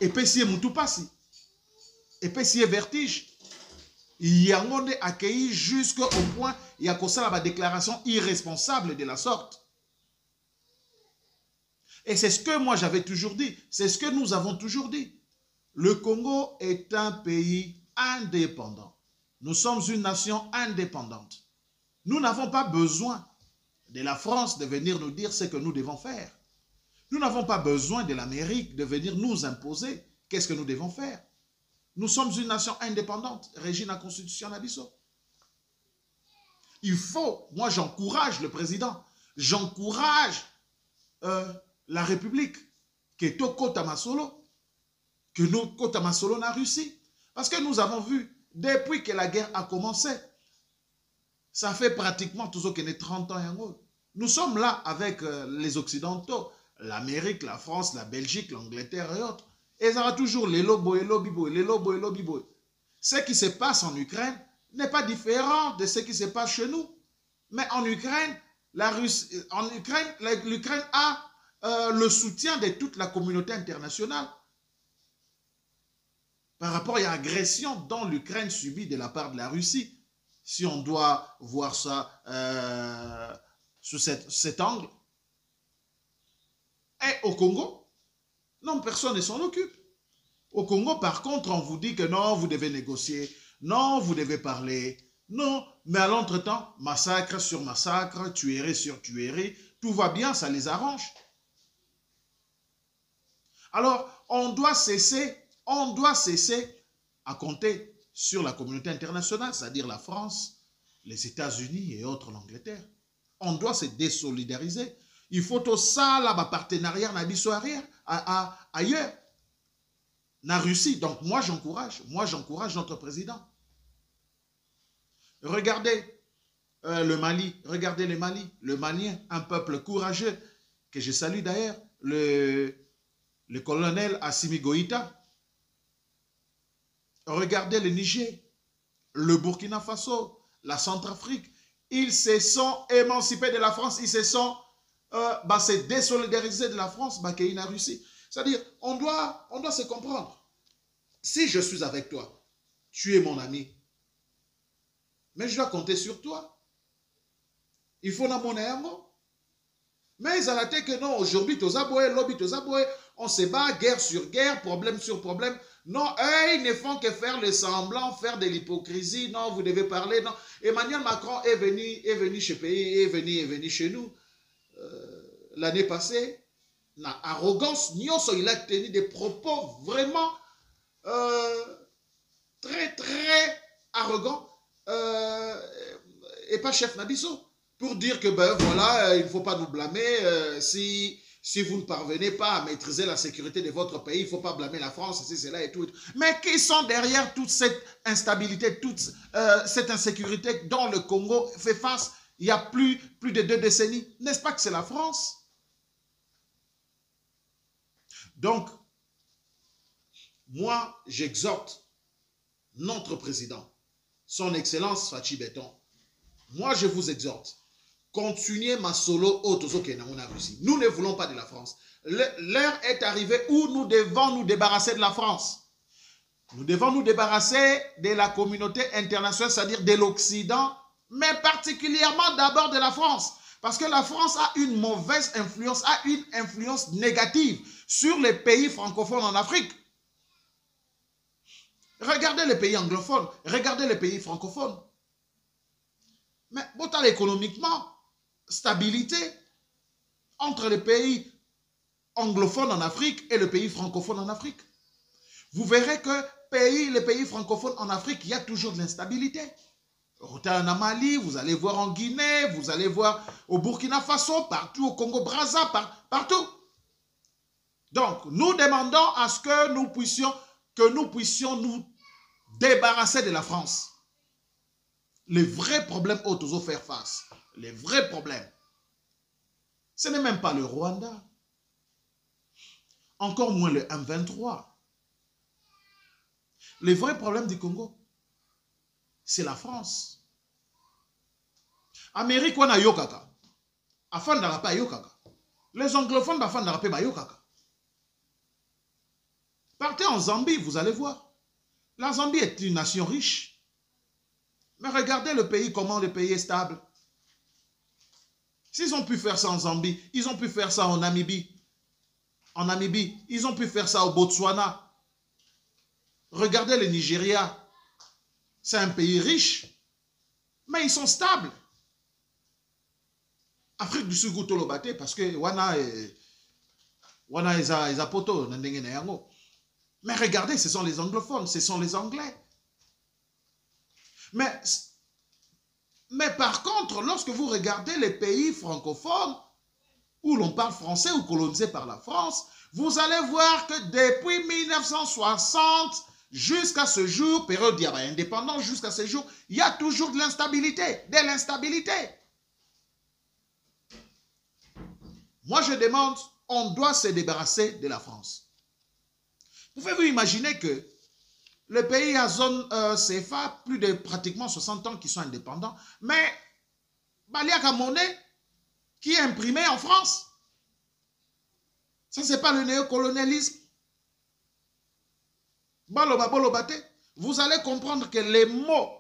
Et puis si mutu pasi. Et puis si vertige. Il y a un accueilli jusqu'au point, il y a comme ça la déclaration irresponsable de la sorte. Et c'est ce que moi j'avais toujours dit. C'est ce que nous avons toujours dit. Le Congo est un pays indépendant. Nous sommes une nation indépendante. Nous n'avons pas besoin de la France de venir nous dire ce que nous devons faire. Nous n'avons pas besoin de l'Amérique de venir nous imposer qu'est-ce que nous devons faire. Nous sommes une nation indépendante, régie dans la Constitution d'Abisso. Il faut, moi j'encourage le président, j'encourage la République, que to kota masolo, que nous kota masolo na Russie. Parce que nous avons vu, depuis que la guerre a commencé, ça fait pratiquement toujours qu'il y a 30 ans. Nous sommes là avec les Occidentaux, l'Amérique, la France, la Belgique, l'Angleterre et autres. Et ça va toujours les lobos et lobiboy, les lobos et lobiboy. Ce qui se passe en Ukraine n'est pas différent de ce qui se passe chez nous. Mais en Ukraine, l'Ukraine a le soutien de toute la communauté internationale par rapport à l'agression dont l'Ukraine subit de la part de la Russie. Si on doit voir ça sous cet angle. Et au Congo, non, personne ne s'en occupe. Au Congo, par contre, on vous dit que non, vous devez négocier, non, vous devez parler, non, mais à l'entretemps, massacre sur massacre, tuerie sur tuerie, tout va bien, ça les arrange. Alors, on doit cesser à compter sur la communauté internationale, c'est-à-dire la France, les États-Unis et autres, l'Angleterre. On doit se désolidariser. Il faut tout ça, là, partenariat, ailleurs. La Russie. Donc, moi, j'encourage notre président. Regardez le Mali, regardez le Mali, le Malien, un peuple courageux, que je salue d'ailleurs, le colonel Assimi Goïta. Regardez le Niger, le Burkina Faso, la Centrafrique. Ils se sont émancipés de la France, ils se sont se désolidariser de la France, qui est la Russie. C'est-à-dire, on doit se comprendre. Si je suis avec toi, tu es mon ami, mais je dois compter sur toi. Il faut mon amour. Mais ils ont été que non, aujourd'hui, on se bat, guerre sur guerre, problème sur problème. Non, eux, ils ne font que faire le semblant, faire de l'hypocrisie. Non, vous devez parler. Non. Emmanuel Macron est venu chez pays, est venu chez nous. L'année passée, la arrogance, il a tenu des propos vraiment très, très arrogants et pas chef Nabiso. Pour dire que, ben voilà, il ne faut pas nous blâmer. Si vous ne parvenez pas à maîtriser la sécurité de votre pays, il ne faut pas blâmer la France, c'est là et tout. Mais qui sont derrière toute cette instabilité, toute cette insécurité dont le Congo fait face il y a plus de 2 décennies? N'est-ce pas que c'est la France? Donc, moi, j'exhorte notre président, son Excellence Fachi Beton. Moi, je vous exhorte. Continuez ma solo Russie. Nous ne voulons pas de la France. L'heure est arrivée où nous devons nous débarrasser de la France. Nous devons nous débarrasser de la communauté internationale, c'est-à-dire de l'Occident, mais particulièrement d'abord de la France. Parce que la France a une mauvaise influence, a une influence négative sur les pays francophones en Afrique. Regardez les pays anglophones, regardez les pays francophones. Mais autant économiquement, stabilité entre les pays anglophones en Afrique et le pays francophone en Afrique. Vous verrez que les pays francophones en Afrique, il y a toujours de l'instabilité. En Mali, vous allez voir en Guinée, vous allez voir au Burkina Faso, partout au Congo-Brazza, partout. Donc, nous demandons à ce que nous puissions nous débarrasser de la France. Les vrais problèmes autres faire face. Les vrais problèmes. Ce n'est même pas le Rwanda. Encore moins le M23. Les vrais problèmes du Congo, c'est la France. Amérique, on a yokaka. Afin de pas yokaka. Les anglophones, afin de pas yokaka. Partez en Zambie, vous allez voir. La Zambie est une nation riche. Mais regardez le pays, comment le pays est stable. S'ils ont pu faire ça en Zambie, ils ont pu faire ça en Namibie. En Namibie, ils ont pu faire ça au Botswana. Regardez le Nigeria. C'est un pays riche, mais ils sont stables. Afrique du Sud, goutolo bate, parce que wana eza poto na ndenge na yango. Mais regardez, ce sont les anglophones, ce sont les Anglais. Mais par contre, lorsque vous regardez les pays francophones, où l'on parle français ou colonisé par la France, vous allez voir que depuis 1960 jusqu'à ce jour, période indépendante, jusqu'à ce jour, il y a toujours de l'instabilité, Moi, je demande, on doit se débarrasser de la France. Pouvez-vous imaginer que le pays à zone CFA, plus de pratiquement 60 ans qui sont indépendants, mais Baliaka monnaie qui est imprimée en France. Ça, ce n'est pas le néocolonialisme. Vous allez comprendre que les mots,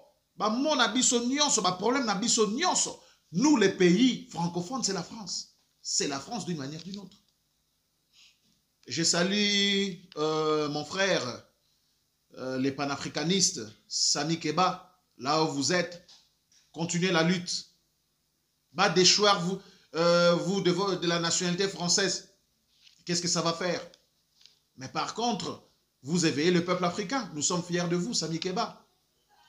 nous, les pays francophones, c'est la France. C'est la France d'une manière ou d'une autre. Je salue mon frère, les panafricanistes, Sami Keba, là où vous êtes. Continuez la lutte. Bah, déchoir vous de la nationalité française. Qu'est-ce que ça va faire? Mais par contre, vous éveillez le peuple africain. Nous sommes fiers de vous, Sami Keba.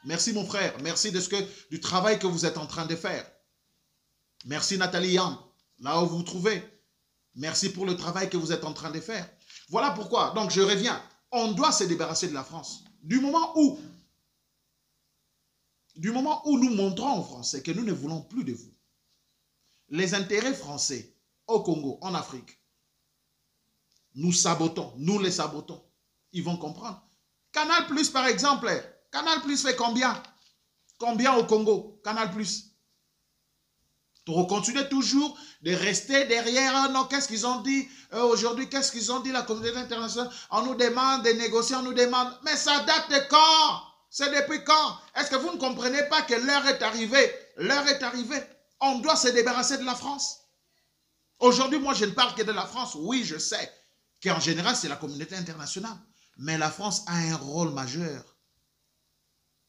Merci mon frère. Merci du travail que vous êtes en train de faire. Merci Nathalie Yam, là où vous vous trouvez. Merci pour le travail que vous êtes en train de faire. Voilà pourquoi, donc je reviens. On doit se débarrasser de la France. Du moment où nous montrons aux Français que nous ne voulons plus de vous, les intérêts français au Congo, en Afrique, nous sabotons, nous les sabotons. Ils vont comprendre. Canal Plus, par exemple, Canal Plus fait combien? Combien au Congo? Canal Plus. On continue toujours de rester derrière. Non, qu'est-ce qu'ils ont dit aujourd'hui? Qu'est-ce qu'ils ont dit la communauté internationale? On nous demande de négocier, on nous demande. Mais ça date de quand? C'est depuis quand? Est-ce que vous ne comprenez pas que l'heure est arrivée? L'heure est arrivée. On doit se débarrasser de la France. Aujourd'hui, moi, je ne parle que de la France. Oui, je sais qu'en général, c'est la communauté internationale. Mais la France a un rôle majeur.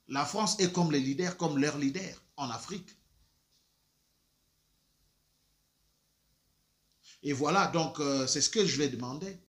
La France est comme les leaders, comme leurs leaders en Afrique. Et voilà, donc, c'est ce que je vais demander.